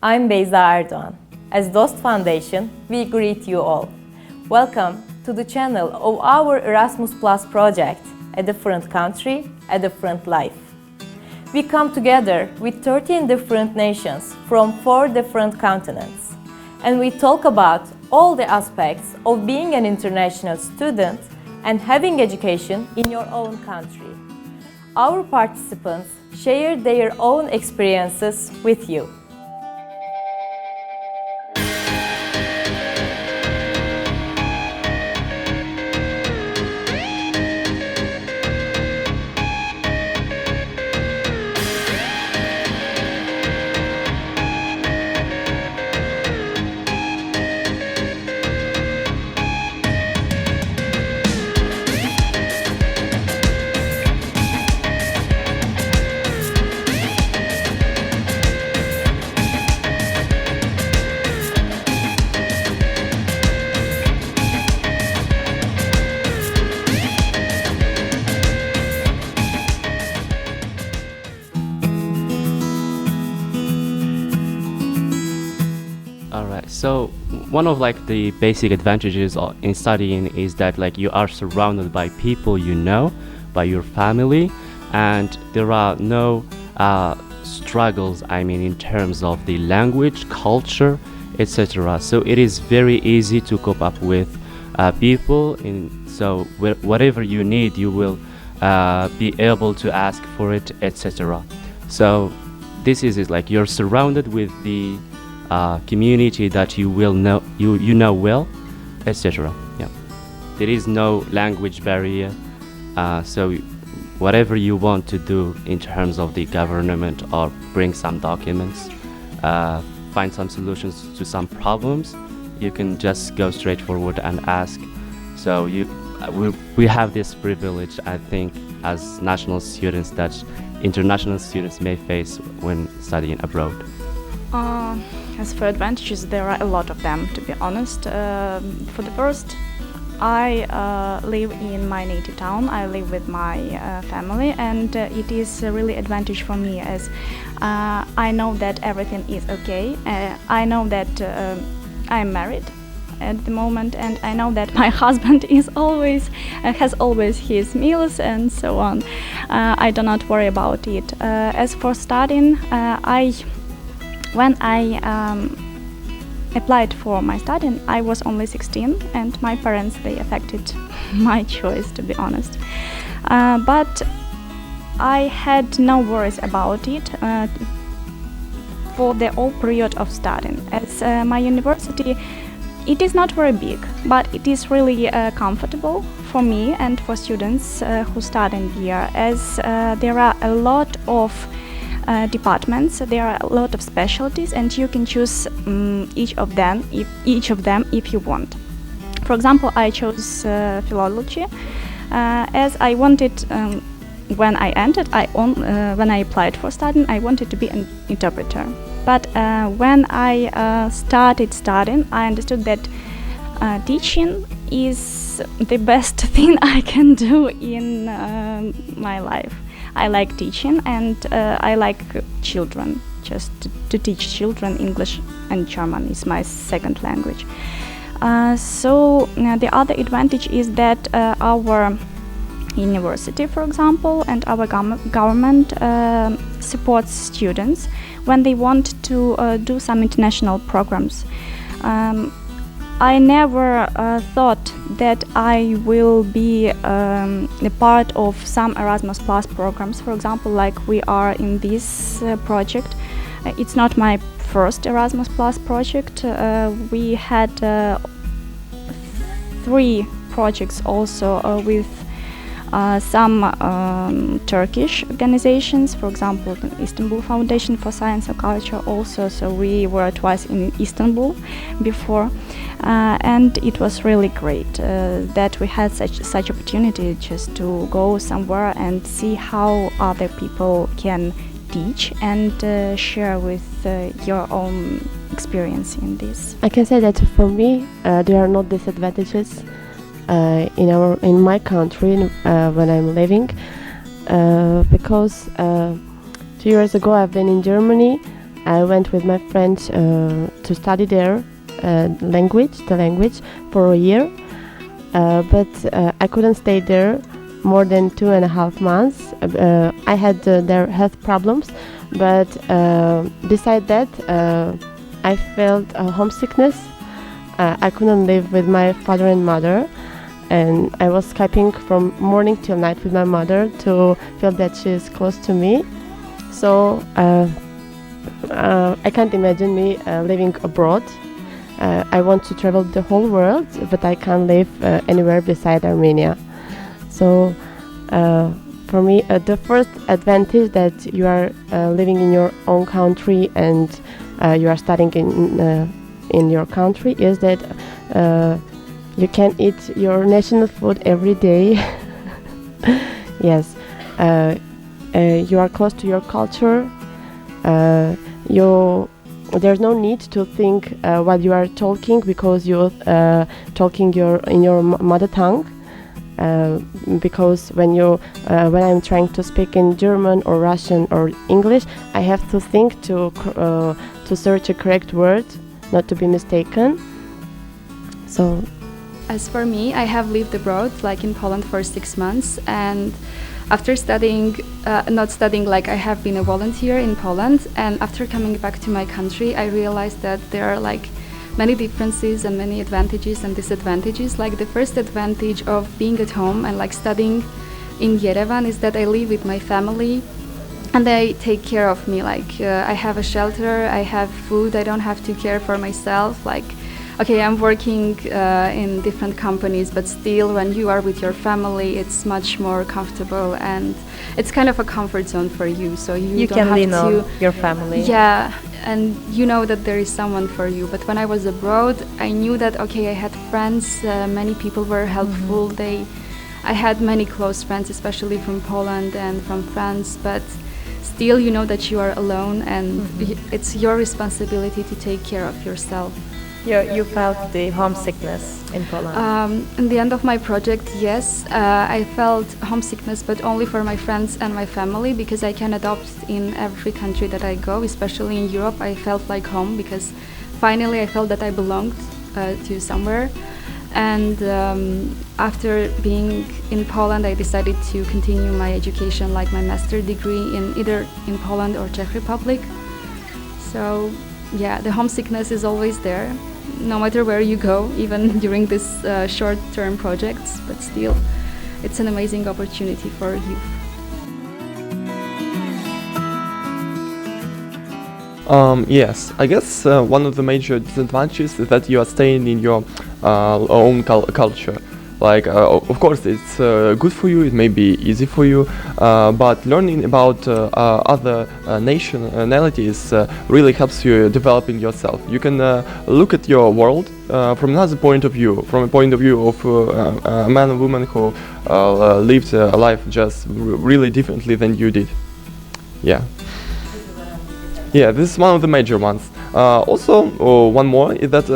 I'm Beyza Erdoğan. As Dost Foundation, we greet you all. Welcome to the channel of our Erasmus Plus project, A Different Country, A Different Life. We come together with 13 different nations from 4 different continents, and we talk about all the aspects of being an international student and having education in your own country. Our participants share their own experiences with you. Alright, so one of the basic advantages in studying is that you are surrounded by people you know, by your family, and there are no struggles, in terms of the language, culture, etc. So it is very easy to cope up with people, so whatever you need, you will be able to ask for it, etc. So this is it, you're surrounded with the community that you know well, etc. Yeah, there is no language barrier, so whatever you want to do in terms of the government, or bring some documents, find some solutions to some problems, you can just go straight forward and ask. So we have this privilege, I think, as national students, that international students may face when studying abroad. As for advantages, there are a lot of them, to be honest. For the first, I live in my native town. I live with my family, and it is a really advantage for me, as I know that everything is okay. I know that I'm married at the moment, and I know that my husband is has always his meals and so on. I do not worry about it. As for studying, when I applied for my studying, I was only 16, and my parents, they affected my choice, to be honest. But I had no worries about it for the whole period of studying, as my university, it is not very big, but it is really comfortable for me and for students who study here, as there are a lot of departments, there are a lot of specialties, and you can choose each of them if you want. For example, I chose philology, as I wanted, when I entered, when I applied for studying, I wanted to be an interpreter. But when I started studying, I understood that teaching is the best thing I can do in my life. I like teaching, and I like children. Just to teach children English and German is my second language. So the other advantage is that our university, for example, and our government supports students when they want to do some international programs. I never thought that I will be a part of some Erasmus Plus programs, for example, like we are in this project. It's not my first Erasmus Plus project. We had 3 projects also with some Turkish organizations, for example, the Istanbul Foundation for Science and Culture also, so we were twice in Istanbul before, and it was really great that we had such opportunity just to go somewhere and see how other people can teach and share with your own experience in this. I can say that for me, there are no disadvantages in my country when I'm living, because 2 years ago I've been in Germany I went with my friends to study there the language for a year, but I couldn't stay there more than 2.5 months. I had their health problems, but beside that, I felt homesickness. I couldn't live with my father and mother, and I was Skyping from morning till night with my mother to feel that she is close to me. So I can't imagine me living abroad. I want to travel the whole world, but I can't live anywhere beside Armenia. So for me, the first advantage that you are living in your own country and you are studying in your country is that you can eat your national food every day. Yes, you are close to your culture. There's no need to think while you are talking, because you're talking in your mother tongue. Because when I'm trying to speak in German or Russian or English, I have to think to search a correct word, not to be mistaken. So, as for me, I have lived abroad, like in Poland for 6 months, and after studying, not studying, like I have been a volunteer in Poland, and after coming back to my country, I realized that there are like many differences and many advantages and disadvantages. Like the first advantage of being at home and like studying in Yerevan is that I live with my family and they take care of me. Like I have a shelter, I have food, I don't have to care for myself. Like, okay, I'm working in different companies, but still when you are with your family, it's much more comfortable and it's kind of a comfort zone for you. So you don't can have lean to, on your family. Yeah, and you know that there is someone for you. But when I was abroad, I knew that, okay, I had friends, many people were helpful. I had many close friends, especially from Poland and from France, but still you know that you are alone and it's your responsibility to take care of yourself. You felt the homesickness in Poland? In the end of my project, yes, I felt homesickness, but only for my friends and my family, because I can adopt in every country that I go, especially in Europe. I felt like home because finally I felt that I belonged to somewhere. And after being in Poland, I decided to continue my education, like my master's degree, in either in Poland or Czech Republic. So yeah, the homesickness is always there, no matter where you go, even during this short-term projects, but still, it's an amazing opportunity for youth. Yes, I guess one of the major disadvantages is that you are staying in your own culture. Like, of course, it's good for you, it may be easy for you, but learning about other nationalities really helps you developing yourself. You can look at your world from another point of view, from a point of view of a man or woman who lived a life just really differently than you did. Yeah. Yeah, this is one of the major ones. Also, one more is that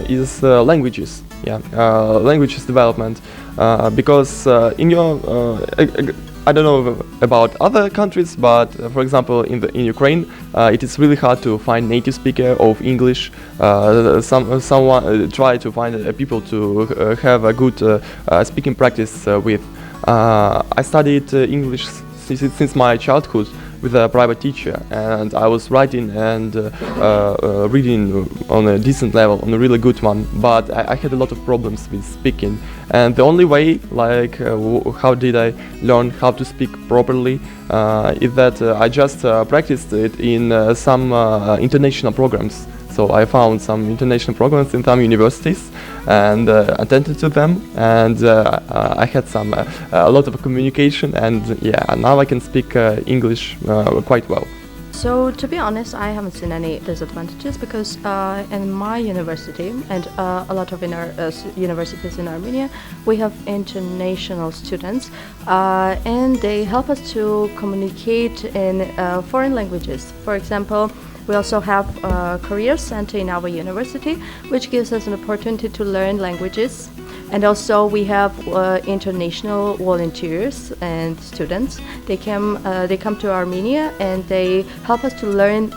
is languages. Yeah, languages development, because in your I don't know about other countries, but for example in Ukraine it is really hard to find native speaker of English. Someone try to find people to have a good speaking practice with. I studied English since my childhood with a private teacher, and I was writing and reading on a decent level, on a really good one, but I had a lot of problems with speaking, and the only way, like how did I learn how to speak properly, is that I just practiced it in some international programs. So I found some international programs in some universities and attended to them, and I had a lot of communication, and yeah, now I can speak English quite well. So to be honest, I haven't seen any disadvantages, because in my university and a lot of universities in Armenia, we have international students, and they help us to communicate in foreign languages. For example, we also have a career center in our university, which gives us an opportunity to learn languages. And also we have international volunteers and students. They come to Armenia and they help us to learn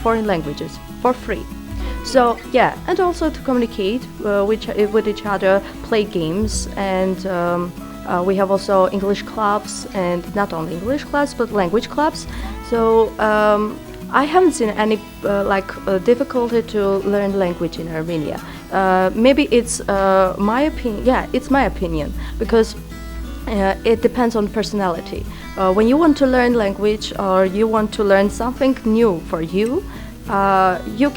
foreign languages for free. So yeah, and also to communicate with each other, play games, and we have also English clubs, and not only English clubs but language clubs. So I haven't seen any difficulty to learn language in Armenia. Maybe it's my opinion. Yeah, it's my opinion because it depends on personality. When you want to learn language or you want to learn something new for you, you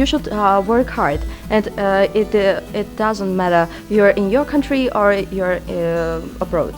should work hard, and it doesn't matter you're in your country or you're abroad.